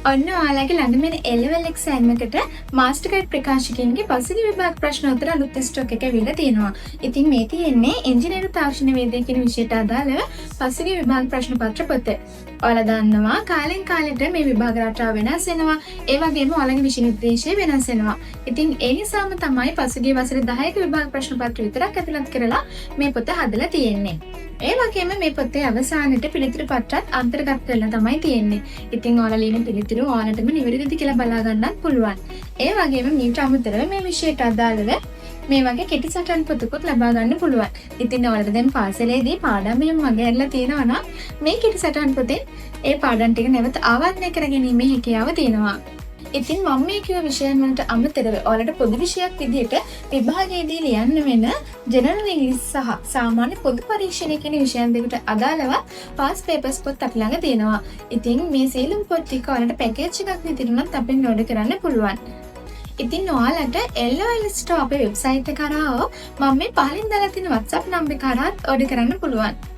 ඔන්න ඔයාලගේ ළඟ මෙන්න A-level exam එකට මාස්ටර් ගයිඩ් ප්‍රකාශකයන්ගේ පසුගිය විභාග ප්‍රශ්න උත්තර අලුත් ස්ටොක් එක ඇවිල්ලා තියෙනවා. ඉතින් මේ තියෙන්නේ ඉංජිනේරු තාක්ෂණ වේදය කියන විෂයට අදාළව පසුගිය විභාග ප්‍රශ්න පත්‍ර පොත. ඔයාලා දන්නවා කාලෙන් කාලෙට මේ විභාග රටාව වෙනස් වෙනවා. ඒ වගේම ඔයාලගේ විෂය නිර්දේශය වෙනස් වෙනවා. ඉතින් ඒ නිසාම තමයි පසුගිය වසරේ 10ක විභාග ප්‍රශ්න පත්‍ර විතරක් ඇතුළත් කරලා මේ පොත හදලා තියෙන්නේ. ඒ වගේම මේ පොතේ අවසානයේ පිළිතුරු පත්‍රත් අන්තර්ගත කරලා තමයි තියෙන්නේ. ඉතින් ඔයාලා ලියන පිළිතුරු ඔයාලටම නිවැරදිද කියලා බලා ගන්නත් පුළුවන්. ඒ වගේම මීට අමතරව මේ විෂයට අදාළව මේ වගේ කෙටි සටහන් පොතකුත් ලබා ගන්න පුළුවන්. ඉතින් ඔයාලට දැන් පාසලේදී පාඩම් මෙහෙම වගේ ඇරලා තියෙනවා නම් මේ කෙටි සටහන් පොතෙන් ඒ පාඩම් ටික නැවත ආවර්ණය කරගැනීමේ හැකියාව තියෙනවා. ඉතින් මම මේ කියව විෂයන් වලට අමතරව ඔයාලට පොදු විෂයක් විදිහට විභාගයේදී ලියන්න වෙන ජෙනරල් ඉංග්‍රීසි සහ සාමාන්‍ය පොදු පරීක්ෂණය කියන විෂයන් දෙකට අදාළව පාස් පේපර්ස් පොත් අපි ළඟ තියෙනවා. ඉතින් මේ සියලුම පොත් ටික ඔයාලට පැකේජ් එකක් විදිහට උනත් අපෙන් ඕඩර් කරන්න පුළුවන්. ඉතින් ඔයාලට LOL Store අපේ වෙබ්සයිට් එක කරා මම මේ පහලින් දාලා තියෙන WhatsApp නම්බරේ කරාත් ඕඩර් කරන්න පුළුවන්.